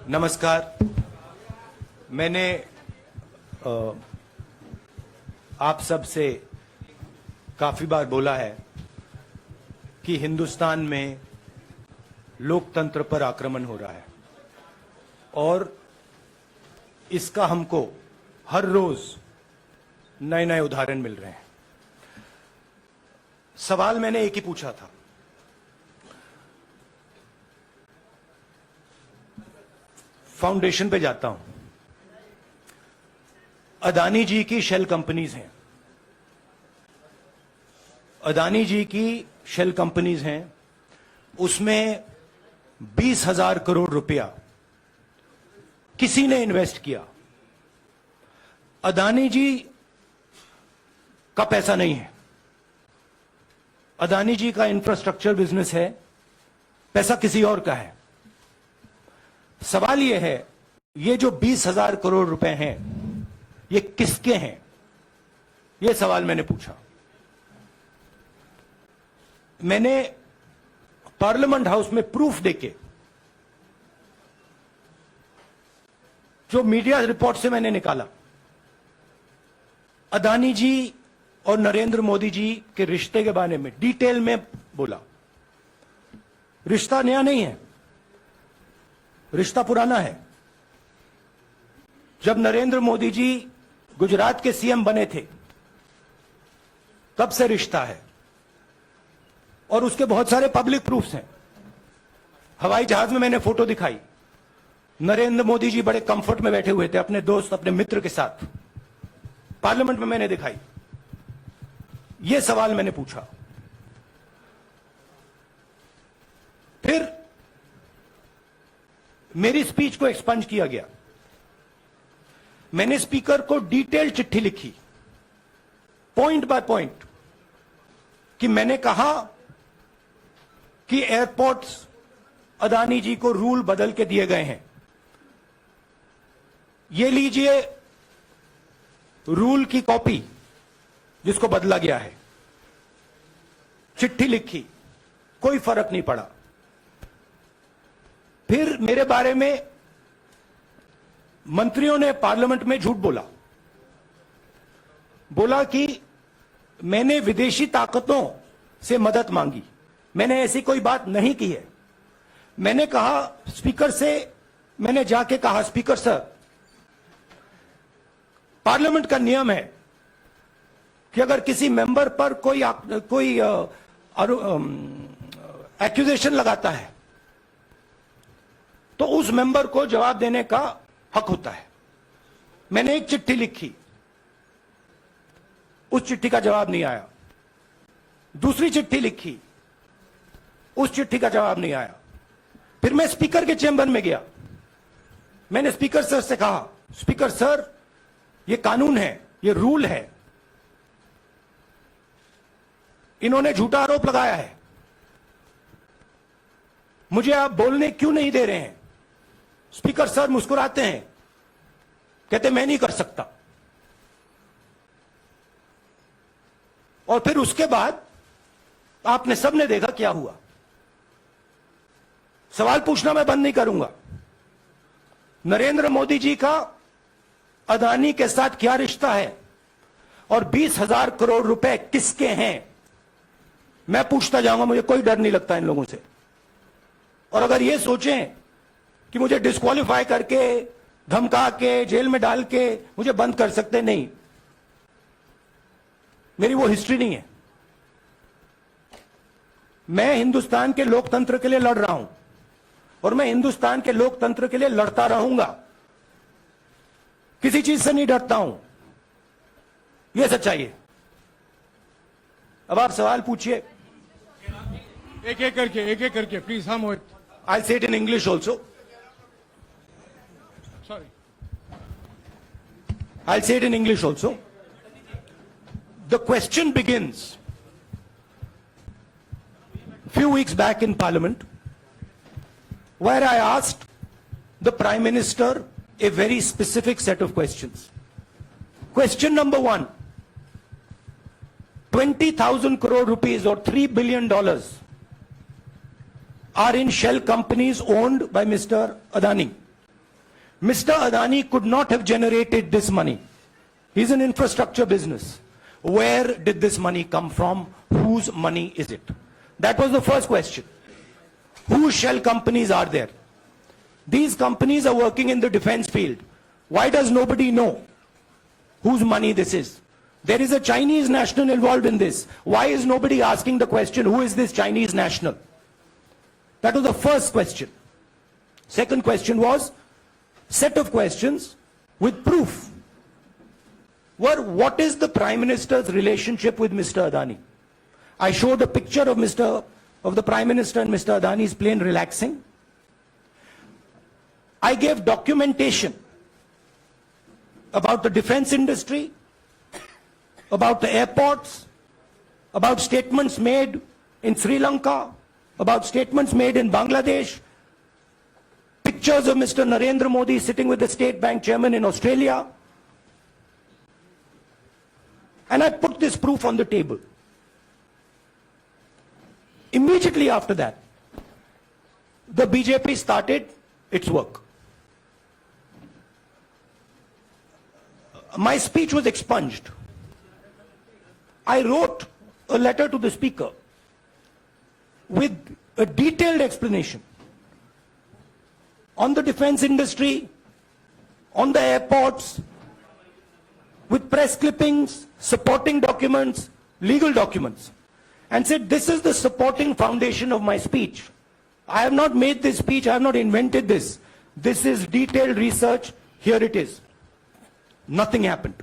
नमस्कार। मैंने आप सब से काफी बार बोला है कि हिंदुस्तान में लोकतंत्र पर आक्रमण हो रहा है और इसका हमको हर रोज नए नए उदाहरण मिल रहे हैं। सवाल मैंने एक ही पूछा था, फाउंडेशन पे जाता हूं। अदानी जी की शेल कंपनीज हैं, अदानी जी की शेल कंपनीज हैं, उसमें 20,000 करोड़ रुपया किसी ने इन्वेस्ट किया। अदानी जी का पैसा नहीं है, अदानी जी का इंफ्रास्ट्रक्चर बिजनेस है, पैसा किसी और का है। सवाल यह है, ये जो 20,000 करोड़ रुपए हैं ये किसके हैं? यह सवाल मैंने पूछा। मैंने पार्लियामेंट हाउस में प्रूफ देके, जो मीडिया रिपोर्ट से मैंने निकाला, अदानी जी और नरेंद्र मोदी जी के रिश्ते के बारे में डिटेल में बोला। रिश्ता नया नहीं है, रिश्ता पुराना है। जब नरेंद्र मोदी जी गुजरात के सीएम बने थे तब से रिश्ता है और उसके बहुत सारे पब्लिक प्रूफ्स हैं। हवाई जहाज में मैंने फोटो दिखाई, नरेंद्र मोदी जी बड़े कंफर्ट में बैठे हुए थे अपने दोस्त, अपने मित्र के साथ। पार्लियामेंट में मैंने दिखाई। यह सवाल मैंने पूछा। फिर मेरी स्पीच को एक्सपंज किया गया। मैंने स्पीकर को डिटेल चिट्ठी लिखी, पॉइंट बाय पॉइंट, कि मैंने कहा कि एयरपोर्ट्स अदानी जी को रूल बदल के दिए गए हैं। ये लीजिए रूल की कॉपी जिसको बदला गया है। चिट्ठी लिखी, कोई फर्क नहीं पड़ा। फिर मेरे बारे में मंत्रियों ने पार्लियामेंट में झूठ बोला कि मैंने विदेशी ताकतों से मदद मांगी। मैंने ऐसी कोई बात नहीं की है। मैंने कहा स्पीकर से, मैंने जाके कहा, स्पीकर सर, पार्लियामेंट का नियम है कि अगर किसी मेंबर पर कोई एक्यूजेशन लगाता है तो उस मेंबर को जवाब देने का हक होता है। मैंने एक चिट्ठी लिखी, उस चिट्ठी का जवाब नहीं आया। दूसरी चिट्ठी लिखी, उस चिट्ठी का जवाब नहीं आया। फिर मैं स्पीकर के चेंबर में गया। मैंने स्पीकर सर से कहा, स्पीकर सर, ये कानून है, ये रूल है, इन्होंने झूठा आरोप लगाया है, मुझे आप बोलने क्यों नहीं दे रहे हैं? स्पीकर सर मुस्कुराते हैं, कहते मैं नहीं कर सकता। और फिर उसके बाद आपने सबने देखा क्या हुआ। सवाल पूछना मैं बंद नहीं करूंगा। नरेंद्र मोदी जी का अदानी के साथ क्या रिश्ता है और 20,000 करोड़ रुपए किसके हैं, मैं पूछता जाऊंगा। मुझे कोई डर नहीं लगता इन लोगों से। और अगर ये सोचें कि मुझे डिस्क्वालीफाई करके, धमका के, जेल में डाल के मुझे बंद कर सकते, नहीं, मेरी वो हिस्ट्री नहीं है। मैं हिंदुस्तान के लोकतंत्र के लिए लड़ रहा हूं और मैं हिंदुस्तान के लोकतंत्र के लिए लड़ता रहूंगा। किसी चीज से नहीं डरता हूं, यह सच्चाई है। अब आप सवाल पूछिए। एक एक करके प्लीज। हाँ मोहित, I'll say it in English also. Sorry. I'll say it in English also. The question begins few weeks back in Parliament, where I asked the Prime Minister a very specific set of questions. Question number 1, 20,000 crore rupees or $3 billion are in shell companies owned by Mr. Adani. Mr. Adani could not have generated this money. He's an infrastructure business. Where did this money come from? Whose money is it? That was the first question. Whose shell companies are there? These companies are working in the defense field. Why does nobody know whose money this is? There is a Chinese national involved in this. Why is nobody asking the question, who is this Chinese national? That was the first question. Second question was, set of questions with proof. What is the Prime Minister's relationship with Mr. Adani? I showed a picture of the Prime Minister and Mr. Adani's plane relaxing. I gave documentation about the defense industry, about the airports, about statements made in Sri Lanka, about statements made in Bangladesh, pictures of Mr. Narendra Modi sitting with the State Bank chairman in Australia. And I put this proof on the table. Immediately after that, the BJP started its work. My speech was expunged. I wrote a letter to the Speaker with a detailed explanation on the defense industry, on the airports, with press clippings, supporting documents, legal documents, and said, this is the supporting foundation of my speech. I have not made this speech, I have not invented this. This is detailed research, here it is. Nothing happened.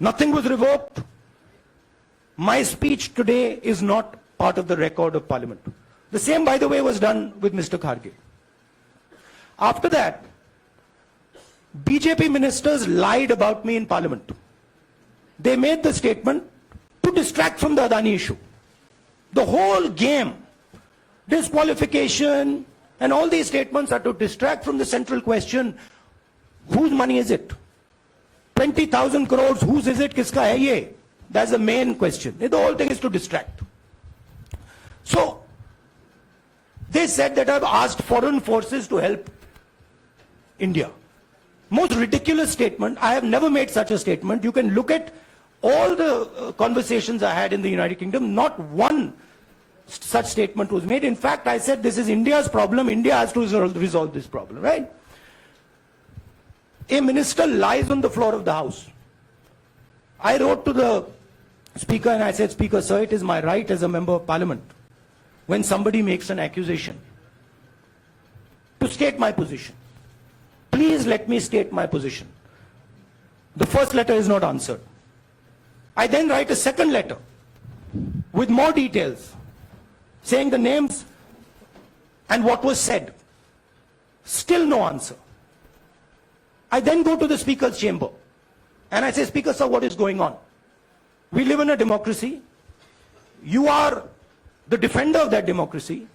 Nothing was revoked. My speech today is not part of the record of Parliament. The same, by the way, was done with Mr. Kharge. After that, BJP ministers lied about me in Parliament. They made the statement to distract from the Adani issue. The whole game, disqualification, and all these statements are to distract from the central question, whose money is it? 20,000 crores, whose is it? Kiska hai ye? That's the main question. The whole thing is to distract. So, they said that I've asked foreign forces to help India. Most ridiculous statement. I have never made such a statement. You can look at all the conversations I had in the United Kingdom. Not one such statement was made. In fact, I said this is India's problem. India has to resolve this problem, right? A minister lies on the floor of the House. I wrote to the Speaker and I said, Speaker, sir, it is my right as a member of Parliament, when somebody makes an accusation, to state my position. Please let me state my position. The first letter is not answered. I then write a second letter with more details, saying the names and what was said. Still no answer. I then go to the Speaker's chamber and I say, Speaker, sir, what is going on? We live in a democracy. You are the defender of that democracy.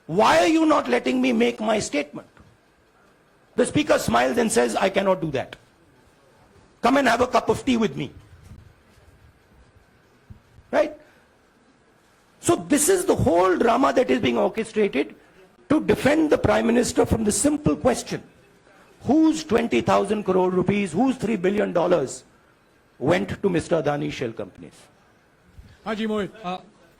Why are you not letting me make my statement? The Speaker smiles and says, I cannot do that. Come and have a cup of tea with me. Right? So this is the whole drama that is being orchestrated to defend the Prime Minister from the simple question, whose 20,000 crore rupees, whose $3 billion went to Mr. Adani shell companies? हाँ जी मोहित,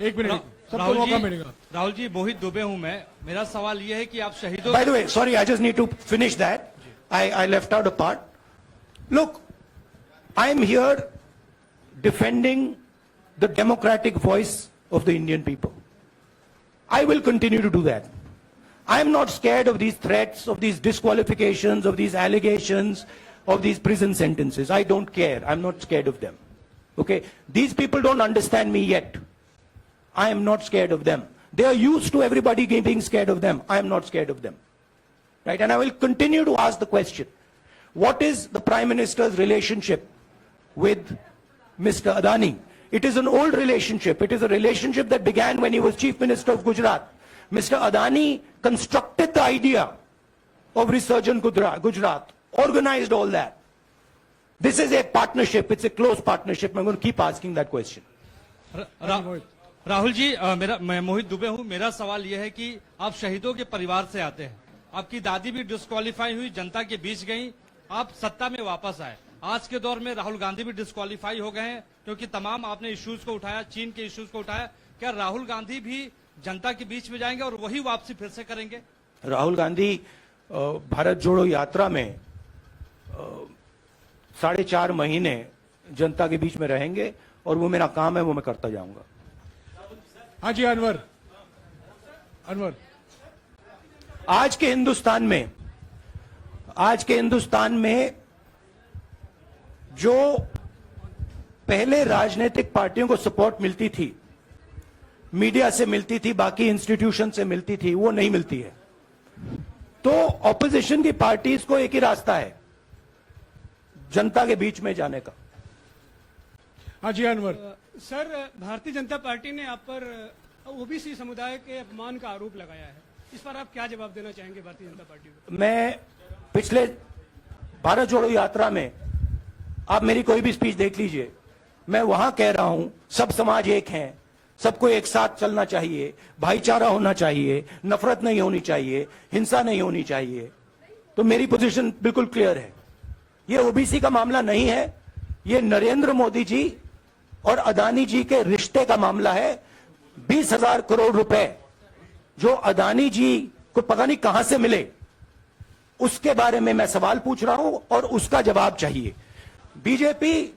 एक minute सबको मौका मिलेगा. राहुल जी, मोहित दुबे हूं मैं. मेरा सवाल ये है कि आप शहीदों. By the way, sorry, I just need to finish that. I left out a part. Look, I'm here defending the democratic voice of the Indian people. I will continue to do that. I'm not scared of these threats, of these disqualifications, of these allegations, of these prison sentences. I don't care. I'm not scared of them. Okay? These people don't understand me yet. I am not scared of them. They are used to everybody being scared of them. I am not scared of them. Right? And I will continue to ask the question, what is the Prime Minister's relationship with Mr. Adani? It is an old relationship. It is a relationship that began when he was Chief Minister of Gujarat. Mr. Adani constructed the idea of Resurgent Gujarat, organized all that. This is a partnership. It's a close partnership. I'm going to keep asking that question. Rahul ji, मैं मोहित दुबे हूं. मेरा सवाल यह है कि आप शहीदों के परिवार से आते हैं. आपकी दादी भी डिस्क्वालीफाई हुई, जनता के बीच गई, आप सत्ता में वापस आए। आज के दौर में राहुल गांधी भी डिस्क्वालीफाई हो गए हैं, क्योंकि तमाम आपने इश्यूज को उठाया, चीन के इश्यूज को उठाया। क्या राहुल गांधी भी जनता के बीच में जाएंगे और वही वापसी फिर से करेंगे? राहुल गांधी भारत जोड़ो यात्रा में 4.5 महीने जनता के बीच में रहेंगे और वो मेरा काम है, वो मैं करता जाऊंगा। हाँ जी, अनवर। आज के हिंदुस्तान में जो पहले राजनीतिक पार्टियों को सपोर्ट मिलती थी, मीडिया से मिलती थी, बाकी इंस्टीट्यूशन से मिलती थी, वो नहीं मिलती है। तो ऑपोजिशन की पार्टीज को एक ही रास्ता है, जनता के बीच में जाने का। हाँ जी, अनवर। सर, भारतीय जनता पार्टी ने आप पर ओबीसी समुदाय के अपमान का आरोप लगाया है, इस पर आप क्या जवाब देना चाहेंगे भारतीय जनता पार्टी को? मैं पिछले भारत जोड़ो यात्रा में, आप मेरी कोई भी स्पीच देख लीजिए, मैं वहां कह रहा हूं सब समाज एक हैं, सबको एक साथ चलना चाहिए, भाईचारा होना चाहिए, नफरत नहीं होनी चाहिए, हिंसा नहीं होनी चाहिए। तो मेरी पोजीशन बिल्कुल क्लियर है। ये ओबीसी का मामला नहीं है, ये नरेंद्र मोदी जी और अदानी जी के रिश्ते का मामला है। 20,000 करोड़ रुपए जो अदानी जी को पता नहीं कहां से मिले, उसके बारे में मैं सवाल पूछ रहा हूं और उसका जवाब चाहिए। बीजेपी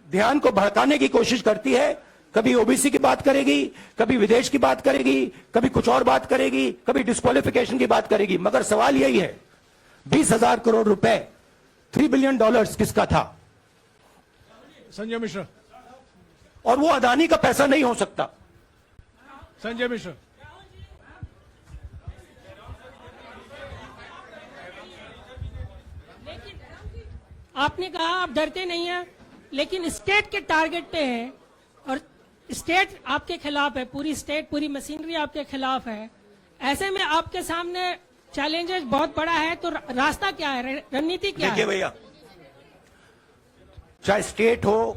ध्यान को भड़काने की कोशिश करती है, कभी ओबीसी की बात करेगी, कभी विदेश की बात करेगी, कभी कुछ और बात करेगी, कभी डिस्क्वालिफिकेशन की बात करेगी, मगर सवाल यही है 20,000 करोड़ रुपए, $3 बिलियन किसका था? संजय मिश्रा। और वो अदानी का पैसा नहीं हो सकता। संजय मिश्रा। आपने कहा आप डरते नहीं हैं, लेकिन स्टेट के टारगेट पे हैं और स्टेट आपके खिलाफ है, पूरी स्टेट, पूरी मशीनरी आपके खिलाफ है। ऐसे में आपके सामने चैलेंजेस बहुत बड़ा है, तो रास्ता क्या है, रणनीति क्या है? देखिए भैया, चाहे स्टेट हो,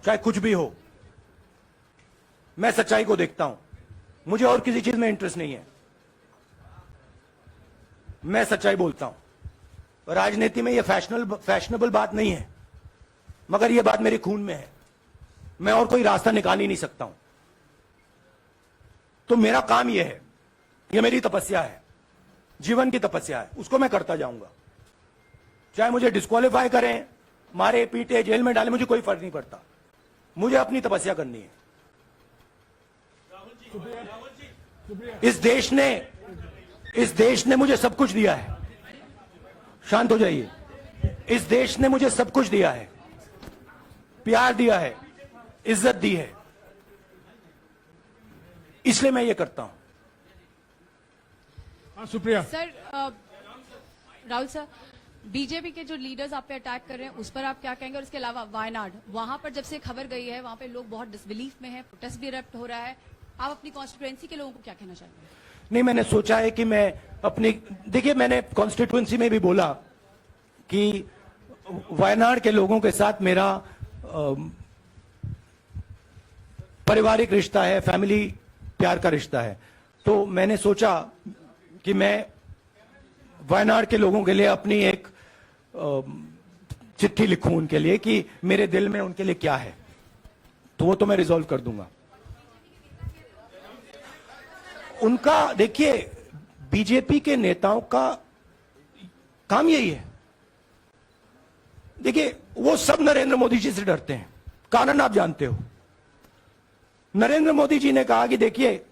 चाहे कुछ भी हो, मैं सच्चाई को देखता हूं। मुझे और किसी चीज में इंटरेस्ट नहीं है, मैं सच्चाई बोलता हूं। राजनीति में ये फैशनेबल बात नहीं है, मगर ये बात मेरे खून में है। मैं और कोई रास्ता निकाल ही नहीं सकता हूं। तो मेरा काम यह है, यह मेरी तपस्या है, जीवन की तपस्या है, उसको मैं करता जाऊंगा। चाहे मुझे डिस्क्वालीफाई करें, मारे पीटे, जेल में डाले, मुझे कोई फर्क नहीं पड़ता। मुझे अपनी तपस्या करनी है। इस देश ने मुझे सब कुछ दिया है। शांत हो जाइए। इस देश ने मुझे सब कुछ दिया है, प्यार दिया है, इज्जत दी है, इसलिए मैं ये करता हूं। हाँ, Supriya. Sir, Rahul sir, BJP के जो लीडर्स आप पे अटैक कर रहे हैं उस पर आप क्या कहेंगे? और इसके अलावा वायनाड, वहां पर जब से खबर गई है, वहां पे लोग बहुत डिसबिलीफ में हैं, प्रोटेस्ट भी इरप्ट हो रहा है। आप अपनी कॉन्स्टिट्यूएंसी के लोगों को क्या कहना चाहेंगे? नहीं, मैंने सोचा है कि मैं अपनी, देखिए मैंने कॉन्स्टिट्यूएंसी में भी बोला कि वायनाड के लोगों के साथ मेरा पारिवारिक रिश्ता है, फैमिली प्यार का रिश्ता है। तो मैंने सोचा कि मैं वायनाड के लोगों के लिए अपनी एक चिट्ठी लिखूं उनके लिए कि मेरे दिल में उनके लिए क्या है। तो वो तो मैं रिजॉल्व कर दूंगा। उनका, देखिए, बीजेपी के नेताओं का काम यही है। देखिए, वो सब नरेंद्र मोदी जी से डरते हैं, कारण आप जानते हो। नरेंद्र मोदी जी ने कहा कि देखिए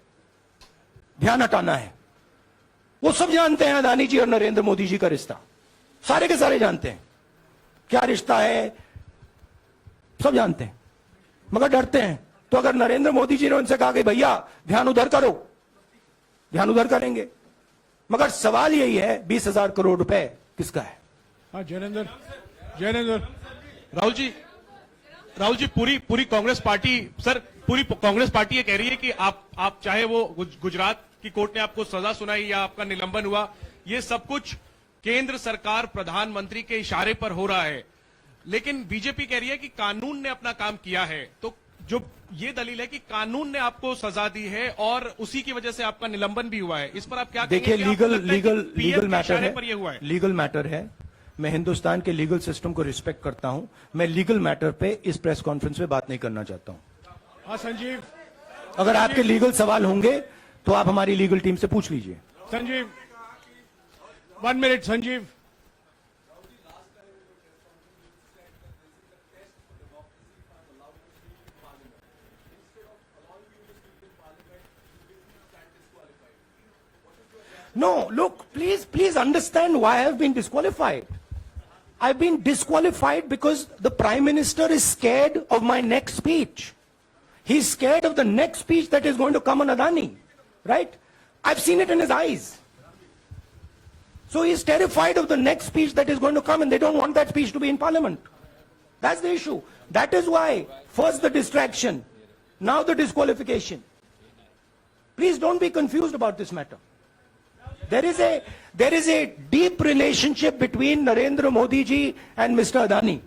ध्यान हटाना है। वो सब जानते हैं अदानी जी और नरेंद्र मोदी जी का रिश्ता, सारे के सारे जानते हैं क्या रिश्ता है, सब जानते हैं, मगर डरते हैं। तो अगर नरेंद्र मोदी जी ने उनसे कहा कि भैया ध्यान उधर करो, ध्यान उधर करेंगे। मगर सवाल यही है 20,000 करोड़ रुपए किसका है? हाँ, जैनेंद्र। राहुल जी, पूरी कांग्रेस पार्टी, सर, पूरी कांग्रेस पार्टी ये कह रही है कि आप चाहे वो गुजरात की कोर्ट ने आपको सजा सुनाई या आपका निलंबन हुआ, ये सब कुछ केंद्र सरकार, प्रधानमंत्री के इशारे पर हो रहा है। लेकिन बीजेपी कह रही है कि कानून ने अपना काम किया है। तो जो ये दलील है कि कानून ने आपको सजा दी है और उसी की वजह से आपका निलंबन भी हुआ है, इस पर आप क्या देखिए, कहेंगे? आपको लगता है कि लीगल PM के मैटर इशारे है, पर ये हुआ है। लीगल मैटर है। मैं हिंदुस्तान के लीगल सिस्टम को रिस्पेक्ट करता हूं। मैं लीगल मैटर पे इस प्रेस कॉन्फ्रेंस में बात नहीं करना चाहता हूं। हाँ संजीव, अगर आपके लीगल सवाल होंगे तो आप हमारी लीगल टीम से पूछ लीजिए। Sanjeev 1 minute Sanjeev. No, look, please understand why I've been disqualified. I've been disqualified because the Prime Minister is scared of my next speech. He's scared of the next speech that is going to come on Adani, right? I've seen it in his eyes. So he's terrified of the next speech that is going to come, and they don't want that speech to be in Parliament. That's the issue. That is why, first the distraction, now the disqualification. Please don't be confused about this matter. There is a deep relationship between Narendra Modi ji and Mr. Adani.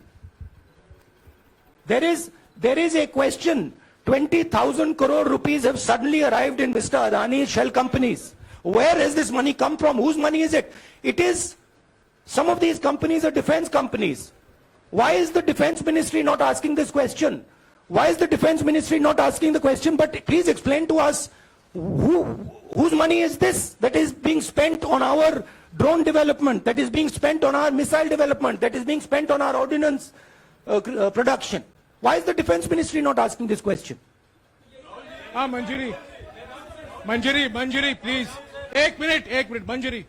There is a question. 20,000 crore rupees have suddenly arrived in Mr. Adani's shell companies. Where has this money come from? Whose money is it? It is, some of these companies are defense companies. Why is the defense ministry not asking this question? Why is the defense ministry not asking the question? But please explain to us, whose money is this that is being spent on our drone development, that is being spent on our missile development, that is being spent on our ordnance production? Why is the defense ministry not asking this question? हाँ मंजरी, please एक minute मंजरी।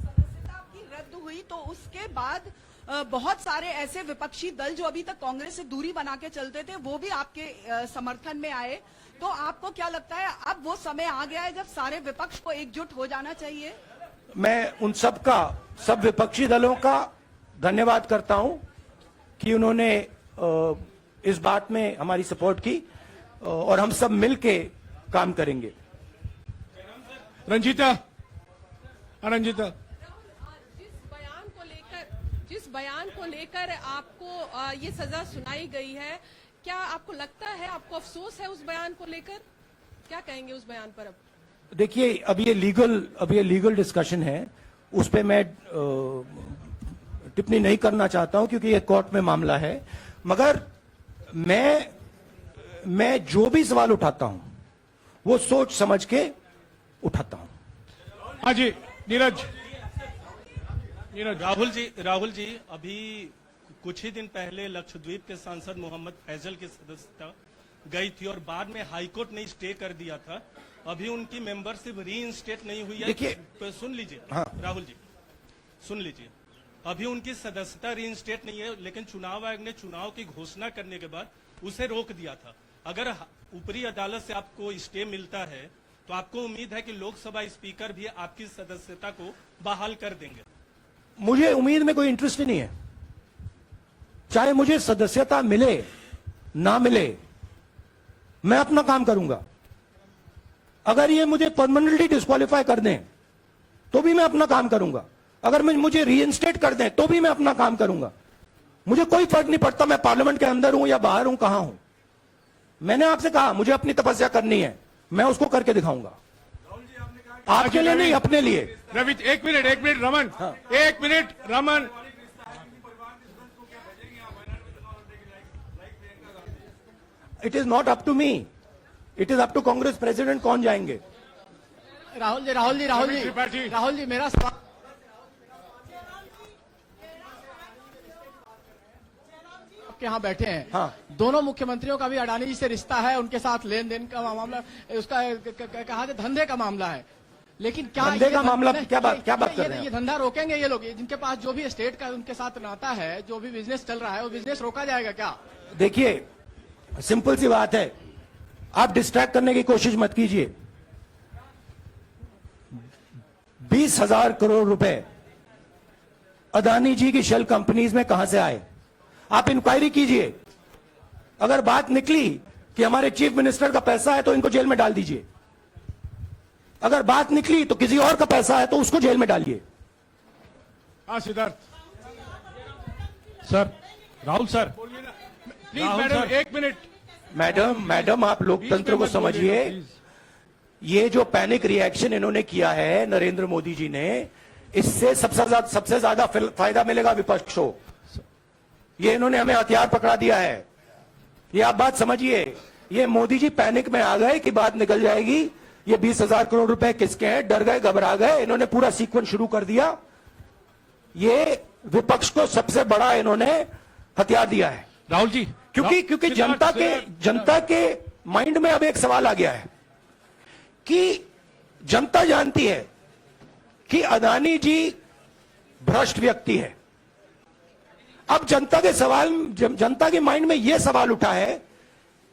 सदस्यता की रद्द हुई तो उसके बाद बहुत सारे ऐसे विपक्षी दल जो अभी तक कांग्रेस से दूरी बना के चलते थे वो भी आपके समर्थन में आए। तो आपको क्या लगता है अब वो समय आ गया है जब सारे विपक्ष को एकजुट हो जाना चाहिए? मैं उन सब विपक्षी दलों का धन्यवाद करता हूं कि उन्होंने इस बात में हमारी सपोर्ट की और हम सब मिलके काम करेंगे। रंजीता, जिस बयान को लेकर आपको ये सजा सुनाई गई है, क्या आपको लगता है, आपको अफसोस है उस बयान को लेकर? क्या कहेंगे उस बयान पर? अब देखिए, अब ये लीगल डिस्कशन है, उस पे मैं टिप्पणी नहीं करना चाहता हूं क्योंकि ये कोर्ट में मामला है। मगर मैं जो भी सवाल उठाता हूं वो सोच समझ के उठाता हूं। हाँ जी नीरज। राहुल जी अभी कुछ ही दिन पहले लक्षद्वीप के सांसद मोहम्मद फैजल की सदस्यता गई थी और बाद में हाईकोर्ट ने स्टे कर दिया था। अभी उनकी मेंबरशिप रीइंस्टेट नहीं हुई है। देखिए, सुन लीजिए। हाँ। राहुल जी सुन लीजिए, अभी उनकी सदस्यता रीइंस्टेट नहीं है, लेकिन चुनाव आयोग ने चुनाव की घोषणा करने के बाद उसे रोक दिया था। अगर ऊपरी अदालत से आपको स्टे मिलता है तो आपको उम्मीद है कि लोकसभा स्पीकर भी आपकी सदस्यता को बहाल कर देंगे? मुझे उम्मीद में कोई इंटरेस्ट ही नहीं है। चाहे मुझे सदस्यता मिले ना मिले, मैं अपना काम करूंगा। अगर ये मुझे परमानेंटली डिस्क्वालीफाई कर दें तो भी मैं अपना काम करूंगा। अगर मुझे रीइंस्टेट कर दें तो भी मैं अपना काम करूंगा। मुझे कोई फर्क नहीं पड़ता मैं पार्लियामेंट के अंदर हूं या बाहर हूं, कहां हूं। मैंने आपसे कहा मुझे अपनी तपस्या करनी है, मैं उसको करके दिखाऊंगा। आपके लिए नहीं, अपने लिए। रवि एक मिनट रमन, हाँ। एक minute Raman. It is not up to me, it is up to Congress president कौन जाएंगे। राहुल जी मेरा सवाल आपके यहाँ बैठे हैं। हाँ। दोनों मुख्यमंत्रियों का भी अडानी जी से रिश्ता है, उनके साथ लेन देन का मामला, उसका कहा जाए धंधे का मामला है। लेकिन क्या धंधे का मामला क्या बात कर रहे हैं? ये धंधा रोकेंगे ये लोग? जिनके पास जो भी स्टेट का उनके साथ नाता है, जो भी बिजनेस चल रहा है, वो बिजनेस रोका जाएगा क्या? देखिए, सिंपल सी बात है, आप डिस्ट्रैक्ट करने की कोशिश मत कीजिए। 20,000 करोड़ रुपए अदानी जी की शेल कंपनीज में कहां से आए? आप इंक्वायरी कीजिए। अगर बात निकली कि हमारे चीफ मिनिस्टर का पैसा है तो इनको जेल में डाल दीजिए। अगर बात निकली तो किसी और का पैसा है तो उसको जेल में डालिए। हाँ Siddharth. Sir, Rahul sir, please Rahul madam sir. 1 minute. Madam आप लोकतंत्र को बीच में मत समझिए। बोलिए, please। ये जो पैनिक रिएक्शन इन्होंने किया है नरेंद्र मोदी जी ने, इससे सबसे ज्यादा फायदा मिलेगा विपक्ष को। ये इन्होंने हमें हथियार पकड़ा दिया है। ये आप बात समझिए। ये मोदी जी पैनिक में आ गए कि बात निकल जाएगी, ये 20,000 करोड़ रुपए किसके हैं, डर गए, घबरा गए, इन्होंने पूरा सीक्वेंस शुरू कर दिया। ये विपक्ष को सबसे बड़ा इन्होंने हथियार दिया है। राहुल जी, क्योंकि जनता के माइंड में अब एक सवाल आ गया है कि जनता जानती है कि अदानी जी भ्रष्ट व्यक्ति है। अब जनता के माइंड में यह सवाल उठा है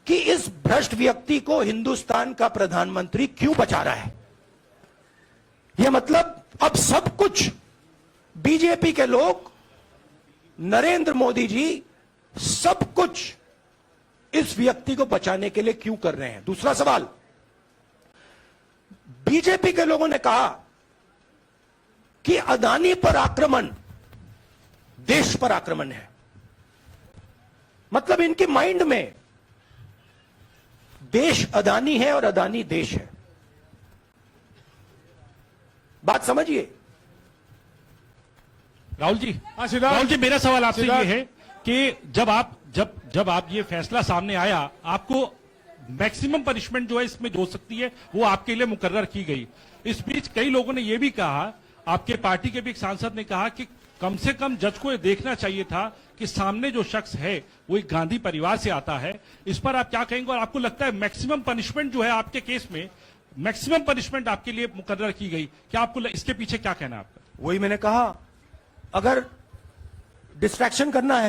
कि इस भ्रष्ट व्यक्ति को हिंदुस्तान का प्रधानमंत्री क्यों बचा रहा है। यह मतलब अब सब कुछ बीजेपी के लोग, नरेंद्र मोदी जी सब कुछ इस व्यक्ति को बचाने के लिए क्यों कर रहे हैं। दूसरा सवाल, बीजेपी के लोगों ने कहा कि अदानी पर आक्रमण देश पर आक्रमण है। मतलब इनके माइंड में देश अदानी है और अदानी देश है। बात समझिए। राहुल जी, हाँ, सिद्धार्थ। राहुल जी, मेरा सवाल आपसे ये सिद्धार्थ। है कि जब आप ये फैसला सामने आया, आपको मैक्सिमम पनिशमेंट जो है इसमें जो हो सकती है वो आपके लिए मुकर्रर की गई। इस बीच कई लोगों ने ये भी कहा, आपके पार्टी के भी एक सांसद ने कहा कि कम से कम जज को ये देखना चाहिए था कि सामने जो शख्स है वो एक गांधी परिवार से आता है। इस पर आप क्या कहेंगे, और आपको लगता है मैक्सिमम पनिशमेंट जो है आपके केस में, मैक्सिमम पनिशमेंट आपके लिए मुकर्रर की गई, क्या आपको इसके पीछे क्या कहना है आपका? वही मैंने कहा, अगर डिस्ट्रैक्शन करना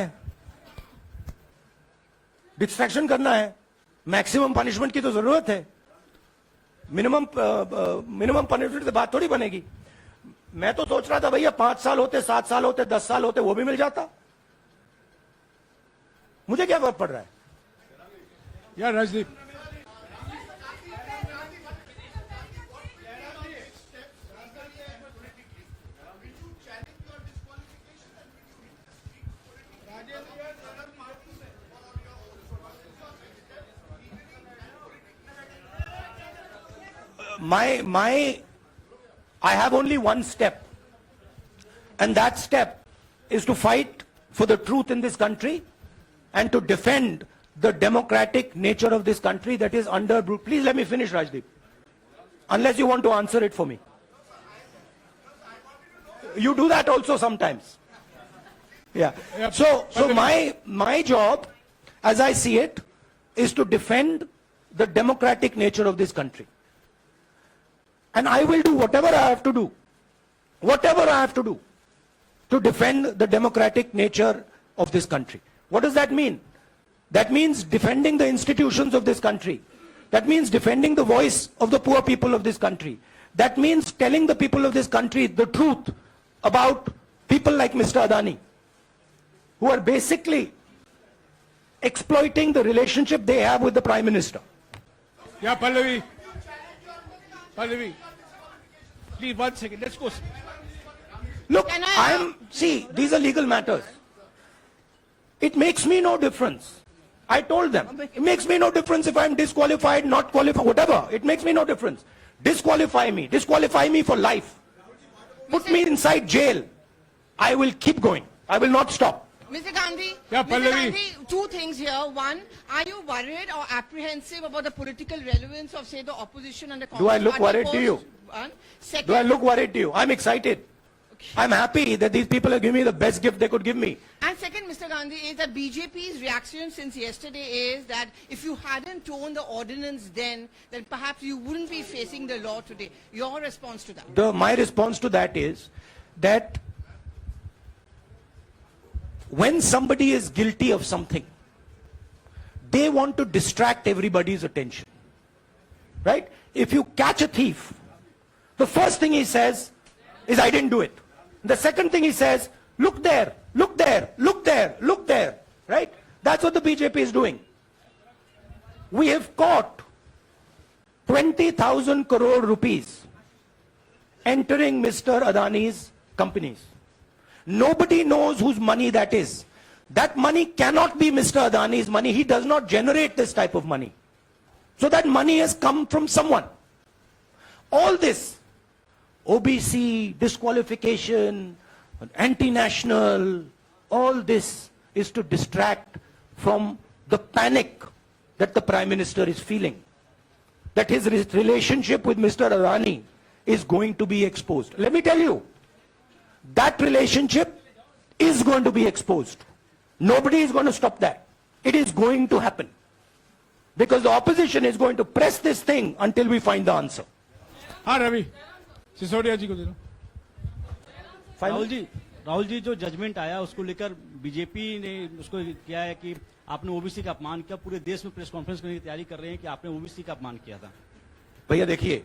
है, मैक्सिमम पनिशमेंट की तो जरूरत है। मिनिमम पनिशमेंट से बात थोड़ी बनेगी। मैं तो सोच रहा था भैया 5 साल होते, 7 साल होते, 10 साल होते, वो भी मिल जाता। मुझे क्या फर्क पड़ रहा है। यार Rajdeep, I have only one step, and that step is to fight for the truth in this country and to defend the democratic nature of this country that is under. Please let me finish, Rajdeep, unless you want to answer it for me. You do that also sometimes. Yeah. So my job, as I see it, is to defend the democratic nature of this country. And I will do whatever I have to do to defend the democratic nature of this country. What does that mean? That means defending the institutions of this country. That means defending the voice of the poor people of this country. That means telling the people of this country the truth about people like Mr. Adani, who are basically exploiting the relationship they have with the Prime Minister. yeah, Pallavi, please 1 second. Let's go. Look, see, these are legal matters. It makes me no difference. I told them, it makes me no difference if I'm disqualified, not qualified, whatever. It makes me no difference. Disqualify me for life. Put me inside jail. I will keep going. I will not stop. Mr. Gandhi, Yeah, Mr. Pallavi. Gandhi, 2 things here. One, are you worried or apprehensive about the political relevance of, say, the opposition and the Congress Do I look party worried to you? post? One. Second, Do I look worried to you? I'm excited. I'm happy that these people have given me the best gift they could give me. and second, Mr. Gandhi, is that BJP's reaction since yesterday is that if you hadn't torn the ordinance then perhaps you wouldn't be facing the law today. Your response to that? My response to that is that when somebody is guilty of something, they want to distract everybody's attention. Right? If you catch a thief, the first thing he says is, I didn't do it. The second thing he says, look there, look there, look there, look there. Right? That's what the BJP is doing. We have caught 20,000 crore rupees entering Mr. Adani's companies. Nobody knows whose money that is. That money cannot be Mr. Adani's money. He does not generate this type of money. So that money has come from someone. All this, OBC, disqualification, anti-national, all this is to distract from the panic that the Prime Minister is feeling. That his relationship with Mr. Adani is going to be exposed. Let me tell you, that relationship is going to be exposed. Nobody is going to stop that. It is going to happen. Because the opposition is going to press this thing until we find the answer. हाँ रवि सिसोदिया जी को दे दो। राहुल जी जो judgement आया उसको लेकर BJP ने उसको किया है कि आपने ओबीसी का अपमान किया, पूरे देश में प्रेस कॉन्फ्रेंस करने की तैयारी कर रहे हैं कि आपने ओबीसी का अपमान किया था। भैया देखिए,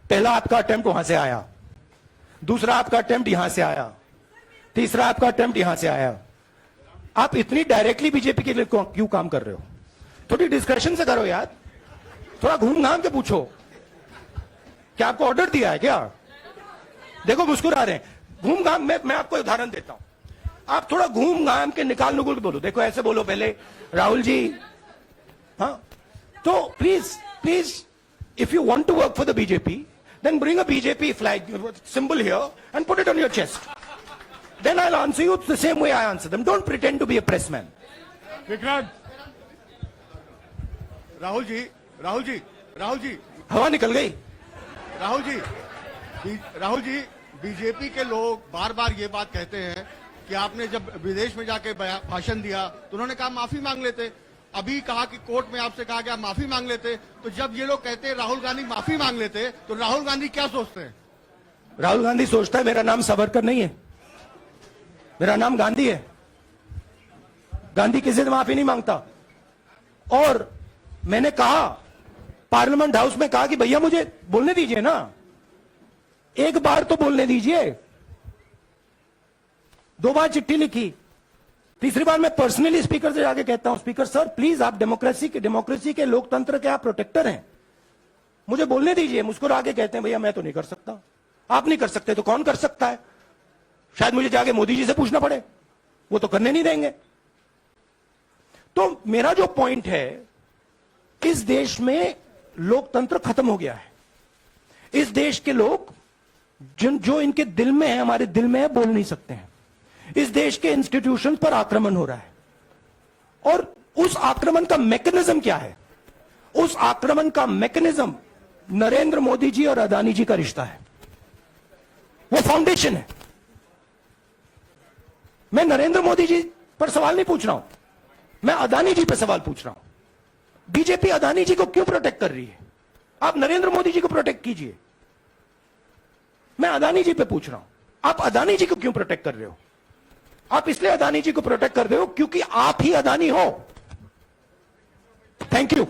पहला आपका अटेम्प्ट वहां से आया, दूसरा आपका अटेम्प्ट यहां से आया, तीसरा आपका अटेम्प्ट यहां से आया। आप इतनी डायरेक्टली बीजेपी के लिए क्यों काम कर रहे हो? थोड़ी डिस्कशन से करो यार, थोड़ा घूम घाम के पूछो। क्या आपको ऑर्डर दिया है क्या? देखो मुस्कुरा रहे हैं। घूम घाम मैं आपको उदाहरण देता हूं, आप थोड़ा घूम घाम के निकाल नुकुल के बोलो। देखो ऐसे बोलो पहले, राहुल जी, हाँ तो please if you want to work for the BJP, then bring a BJP flag symbol here and put it on your chest. Then I'll answer you the same way I answer them. Don't pretend to be a press man. Vikrant, Rahul ji, हवा निकल गई। Rahul ji, BJP के लोग बार बार ये बात कहते हैं कि आपने जब विदेश में जाके भाषण दिया तो उन्होंने कहा माफी मांग लेते। अभी कहा कि कोर्ट में आपसे कहा गया माफी मांग लेते। तो जब ये लोग कहते हैं राहुल गांधी माफी मांग लेते, तो राहुल गांधी क्या सोचते हैं? राहुल गांधी सोचता है मेरा नाम सावरकर नहीं है, मेरा नाम गांधी है। गांधी किसी से माफी नहीं मांगता। और मैंने कहा, पार्लियामेंट हाउस में कहा कि भैया मुझे बोलने दीजिए ना, एक बार तो बोलने दीजिए। 2 बार चिट्ठी लिखी, तीसरी बार मैं पर्सनली स्पीकर से जाके कहता हूं, स्पीकर सर प्लीज, आप डेमोक्रेसी के लोकतंत्र के आप प्रोटेक्टर हैं, मुझे बोलने दीजिए। मुस्कुरा के कहते हैं भैया मैं तो नहीं कर सकता। आप नहीं कर सकते तो कौन कर सकता है? शायद मुझे जाके मोदी जी से पूछना पड़े, वो तो करने नहीं देंगे। तो मेरा जो पॉइंट है, इस देश में लोकतंत्र खत्म हो गया है। इस देश के लोग जो इनके दिल में है, हमारे दिल में है, बोल नहीं सकते हैं। इस देश के इंस्टीट्यूशन पर आक्रमण हो रहा है। और उस आक्रमण का मैकेनिज्म क्या है? उस आक्रमण का मैकेनिज्म नरेंद्र मोदी जी और अदानी जी का रिश्ता है, वो फाउंडेशन है। मैं नरेंद्र मोदी जी पर सवाल नहीं पूछ रहा हूं, मैं अदानी जी पर सवाल पूछ रहा हूं। बीजेपी अदानी जी को क्यों प्रोटेक्ट कर रही है? आप नरेंद्र मोदी जी को प्रोटेक्ट कीजिए। मैं अदानी जी पे पूछ रहा हूं, आप अदानी जी को क्यों प्रोटेक्ट कर रहे हो? आप इसलिए अदानी जी को प्रोटेक्ट कर रहे हो क्योंकि आप ही अदानी हो। Thank you.